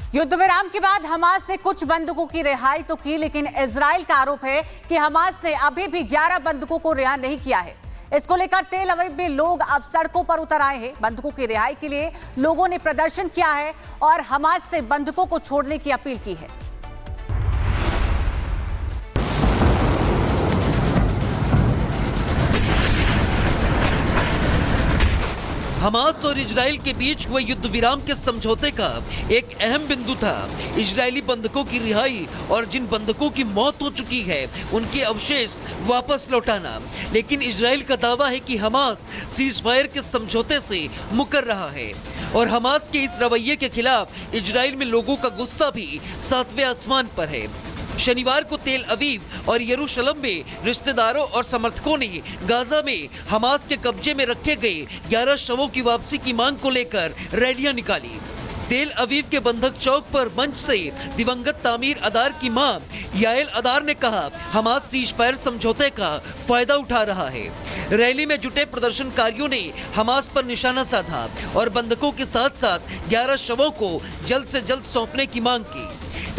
युद्ध विराम के बाद हमास ने कुछ बंधकों की रिहाई तो की, लेकिन इजराइल का आरोप है कि हमास ने अभी भी 11 बंधकों को रिहा नहीं किया है। इसको लेकर तेल अवीव में लोग अब सड़कों पर उतर आए हैं। बंधकों की रिहाई के लिए लोगों ने प्रदर्शन किया है और हमास से बंधकों को छोड़ने की अपील की है। हमास और इजराइल के बीच हुए युद्ध विराम के समझौते का एक अहम बिंदु था इजरायली बंधकों की रिहाई और जिन बंधकों की मौत हो चुकी है उनके अवशेष वापस लौटाना। लेकिन इजराइल का दावा है कि हमास सीजफायर के समझौते से मुकर रहा है और हमास के इस रवैये के खिलाफ इजराइल में लोगों का गुस्सा भी 7वें आसमान पर है। शनिवार को तेल अवीव और यरूशलेम में रिश्तेदारों और समर्थकों ने गाजा में हमास के कब्जे में रखे गए 11 शवों की वापसी की मांग को लेकर रैलियां निकाली। तेल अवीव के बंधक चौक पर मंच से दिवंगत तामीर अदार की मां याएल अदार ने कहा, हमास सीजफायर समझौते का फायदा उठा रहा है। रैली में जुटे प्रदर्शनकारियों ने हमास पर निशाना साधा और बंधकों के साथ साथ 11 शवों को जल्द से जल्द सौंपने की मांग की।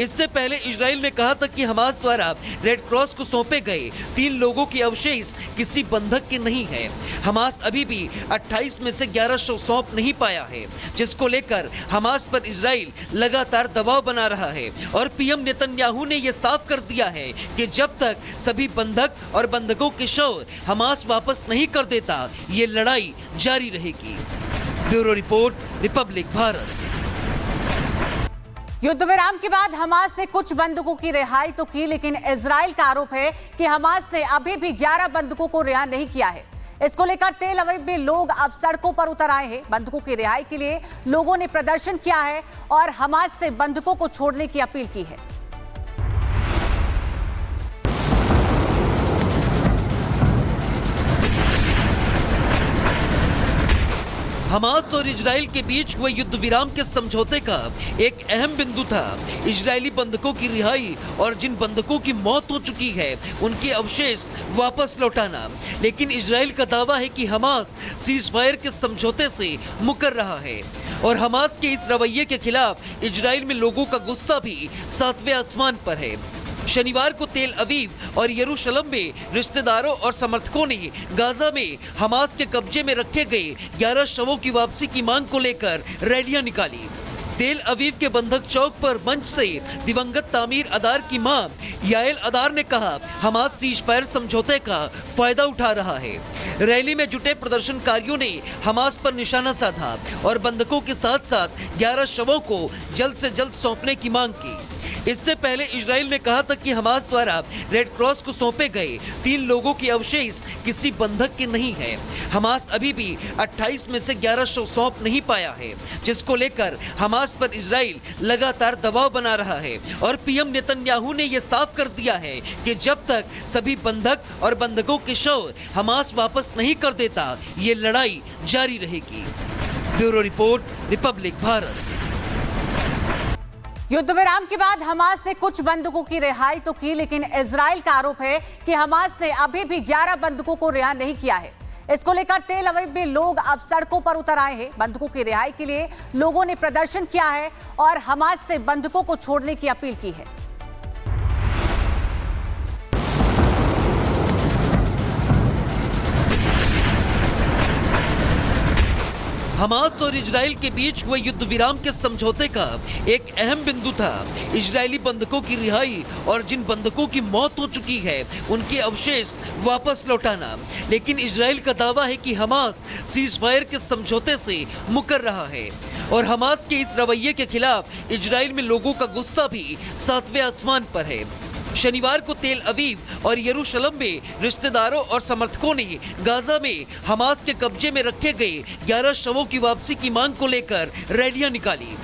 इससे पहले इजराइल ने कहा था कि हमास द्वारा रेड क्रॉस को सौंपे गए 3 लोगों के अवशेष किसी बंधक के नहीं है। हमास अभी भी 28 में से 11 शव सौंप नहीं पाया है, जिसको लेकर हमास पर इजराइल लगातार दबाव बना रहा है और पीएम नेतन्याहू ने यह साफ कर दिया है कि जब तक सभी बंधक और बंधकों के शव हमास वापस नहीं कर देता, ये लड़ाई जारी रहेगी। Bureau report, Republic Bharat. युद्ध विराम के बाद हमास ने कुछ बंधकों की रिहाई तो की, लेकिन इजराइल का आरोप है कि हमास ने अभी भी 11 बंधकों को रिहा नहीं किया है। इसको लेकर तेल अवीव में लोग अब सड़कों पर उतर आए हैं। बंधकों की रिहाई के लिए लोगों ने प्रदर्शन किया है और हमास से बंधकों को छोड़ने की अपील की है। हमास और इजराइल के बीच हुए युद्ध विराम के समझौते का एक अहम बिंदु था इजरायली बंधकों की रिहाई और जिन बंधकों की मौत हो चुकी है उनके अवशेष वापस लौटाना। लेकिन इजराइल का दावा है कि हमास सीजफायर के समझौते से मुकर रहा है और हमास के इस रवैये के खिलाफ इजराइल में लोगों का गुस्सा भी 7वें आसमान पर है। शनिवार को तेल अवीव और यरूशलेम में रिश्तेदारों और समर्थकों ने गाजा में हमास के कब्जे में रखे गए 11 शवों की वापसी की मांग को लेकर रैलियां निकाली। तेल अवीव के बंधक चौक पर मंच से दिवंगत तामीर अदार की मां याएल अदार ने कहा, हमास सीजफायर समझौते का फायदा उठा रहा है। रैली में जुटे प्रदर्शनकारियों ने हमास पर निशाना साधा और बंधकों के साथ साथ 11 शवों को जल्द से जल्द सौंपने की मांग की। इससे पहले इजराइल ने कहा था कि हमास द्वारा रेड क्रॉस को सौंपे गए 3 लोगों के अवशेष किसी बंधक के नहीं है। हमास अभी भी 28 में से 11 शव सौंप नहीं पाया है, जिसको लेकर हमास पर इजराइल लगातार दबाव बना रहा है और पीएम नेतन्याहू ने यह साफ कर दिया है कि जब तक सभी बंधक और बंधकों के शव हमास वापस नहीं कर देता, ये लड़ाई जारी रहेगी। Bureau report, Republic Bharat. युद्ध विराम के बाद हमास ने कुछ बंधकों की रिहाई तो की, लेकिन इजराइल का आरोप है कि हमास ने अभी भी 11 बंधकों को रिहा नहीं किया है। इसको लेकर तेल अवीव में लोग अब सड़कों पर उतर आए हैं। बंधकों की रिहाई के लिए लोगों ने प्रदर्शन किया है और हमास से बंधकों को छोड़ने की अपील की है। हमास और इजराइल के बीच हुए युद्ध विराम के समझौते का एक अहम बिंदु था इजरायली बंधकों की रिहाई और जिन बंधकों की मौत हो चुकी है उनके अवशेष वापस लौटाना। लेकिन इजराइल का दावा है कि हमास सीजफायर के समझौते से मुकर रहा है और हमास के इस रवैये के खिलाफ इजराइल में लोगों का गुस्सा भी 7वें आसमान पर है। शनिवार को तेल अवीव और यरूशलेम में रिश्तेदारों और समर्थकों ने गाजा में हमास के कब्जे में रखे गए 11 शवों की वापसी की मांग को लेकर रैलियां निकाली।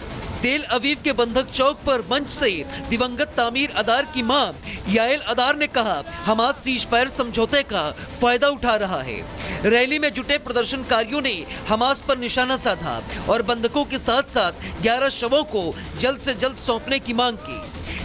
तेल अवीव के बंधक चौक पर मंच से दिवंगत तामीर अदार की मां याएल अदार ने कहा, हमास सीजफायर समझौते का फायदा उठा रहा है। रैली में जुटे प्रदर्शनकारियों ने हमास पर निशाना साधा और बंधकों के साथ साथ 11 शवों को जल्द से जल्द सौंपने की मांग की।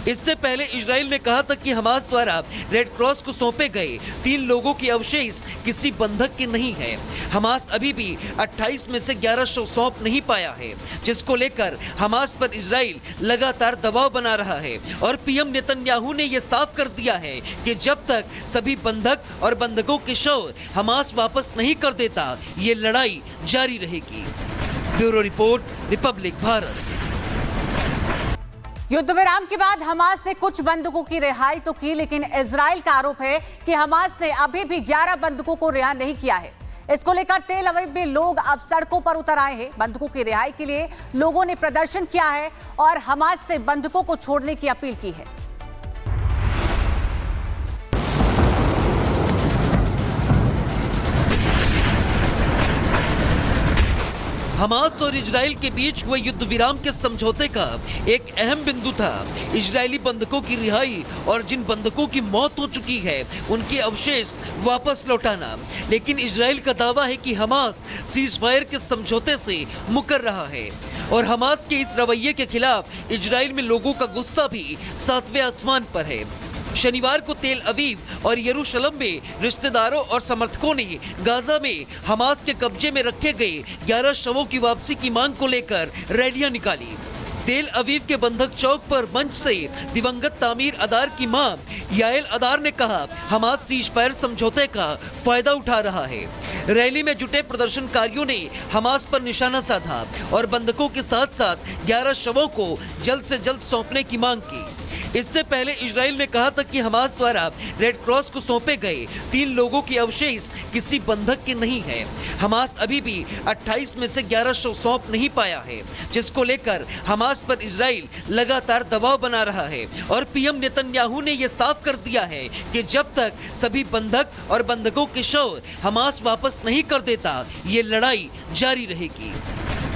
इससे पहले इजराइल ने कहा था कि हमास द्वारा रेड क्रॉस को सौंपे गए 3 लोगों के अवशेष किसी बंधक के नहीं है। हमास अभी भी 28 में से 11 शव सौंप नहीं पाया है, जिसको लेकर हमास पर इजराइल लगातार दबाव बना रहा है और पीएम नेतन्याहू ने यह साफ कर दिया है कि जब तक सभी बंधक और बंधकों के शव हमास वापस नहीं कर देता, ये लड़ाई जारी रहेगी। Bureau report, Republic Bharat. युद्ध विराम के बाद हमास ने कुछ बंधकों की रिहाई तो की, लेकिन इजराइल का आरोप है कि हमास ने अभी भी 11 बंधकों को रिहा नहीं किया है। इसको लेकर तेल अवीव में लोग अब सड़कों पर उतर आए हैं। बंधकों की रिहाई के लिए लोगों ने प्रदर्शन किया है और हमास से बंधकों को छोड़ने की अपील की है। हमास और इजराइल के बीच हुए युद्ध विराम के समझौते का एक अहम बिंदु था इजरायली बंधकों की रिहाई और जिन बंधकों की मौत हो चुकी है उनके अवशेष वापस लौटाना। लेकिन इजराइल का दावा है कि हमास सीजफायर के समझौते से मुकर रहा है और हमास के इस रवैये के खिलाफ इजराइल में लोगों का गुस्सा भी 7वें आसमान पर है। शनिवार को तेल अवीव और यरूशलेम में रिश्तेदारों और समर्थकों ने गाजा में हमास के कब्जे में रखे गए 11 शवों की वापसी की मांग को लेकर रैलियां निकाली। तेल अवीव के बंधक चौक पर मंच से दिवंगत तामीर अदार की मां याएल अदार ने कहा, हमास सीजफायर समझौते का फायदा उठा रहा है। रैली में जुटे प्रदर्शनकारियों ने हमास पर निशाना साधा और बंधकों के साथ साथ 11 शवों को जल्द से जल्द सौंपने की मांग की। इससे पहले इजराइल ने कहा था कि हमास द्वारा रेड क्रॉस को सौंपे गए 3 लोगों के अवशेष किसी बंधक के नहीं है। हमास अभी भी 28 में से 11 शव सौंप नहीं पाया है, जिसको लेकर हमास पर इजराइल लगातार दबाव बना रहा है और पीएम नेतन्याहू ने यह साफ कर दिया है कि जब तक सभी बंधक और बंधकों के शव हमास वापस नहीं कर देता, ये लड़ाई जारी रहेगी।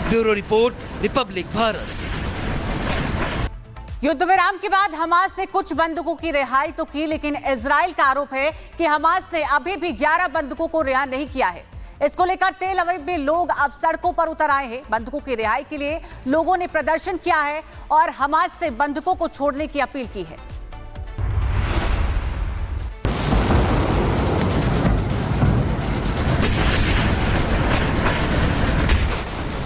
Bureau report, Republic Bharat. युद्ध विराम के बाद हमास ने कुछ बंधकों की रिहाई तो की, लेकिन इजराइल का आरोप है कि हमास ने अभी भी 11 बंधकों को रिहा नहीं किया है। इसको लेकर तेल अवीव में लोग अब सड़कों पर उतर आए हैं। बंधकों की रिहाई के लिए लोगों ने प्रदर्शन किया है और हमास से बंधकों को छोड़ने की अपील की है।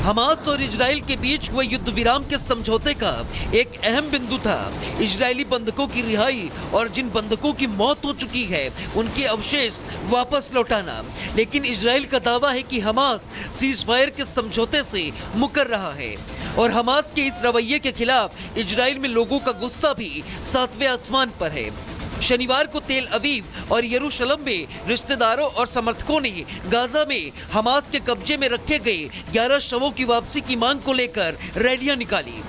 हमास और इजराइल के बीच हुए युद्ध विराम के समझौते का एक अहम बिंदु था इजरायली बंधकों की रिहाई और जिन बंधकों की मौत हो चुकी है उनके अवशेष वापस लौटाना। लेकिन इजराइल का दावा है कि हमास सीजफायर के समझौते से मुकर रहा है और हमास के इस रवैये के खिलाफ इजराइल में लोगों का गुस्सा भी 7वें आसमान पर है। शनिवार को तेल अवीव और यरूशलेम में रिश्तेदारों और समर्थकों ने गाजा में हमास के कब्जे में रखे गए 11 शवों की वापसी की मांग को लेकर रैलियां निकाली।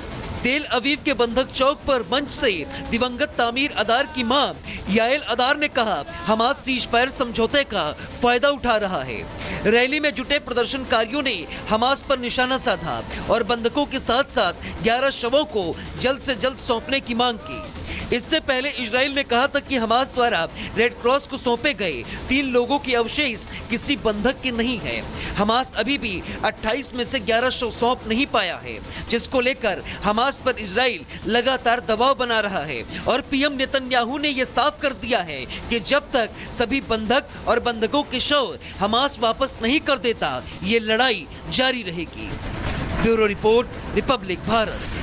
तेल अवीव के बंधक चौक पर मंच से दिवंगत तामीर अदार की मां याएल अदार ने कहा, हमास सीजफायर समझौते का फायदा उठा रहा है। रैली में जुटे प्रदर्शनकारियों ने हमास पर निशाना साधा और बंधकों के साथ साथ 11 शवों को जल्द से जल्द सौंपने की मांग की। इससे पहले इजराइल ने कहा था कि हमास द्वारा रेड क्रॉस को सौंपे गए 3 लोगों के अवशेष किसी बंधक के नहीं है। हमास अभी भी 28 में से 11 शव सौंप नहीं पाया है, जिसको लेकर हमास पर इजराइल लगातार दबाव बना रहा है और पीएम नेतन्याहू ने यह साफ कर दिया है कि जब तक सभी बंधक और बंधकों के शव हमास वापस नहीं कर देता, ये लड़ाई जारी रहेगी। Bureau report, Republic Bharat.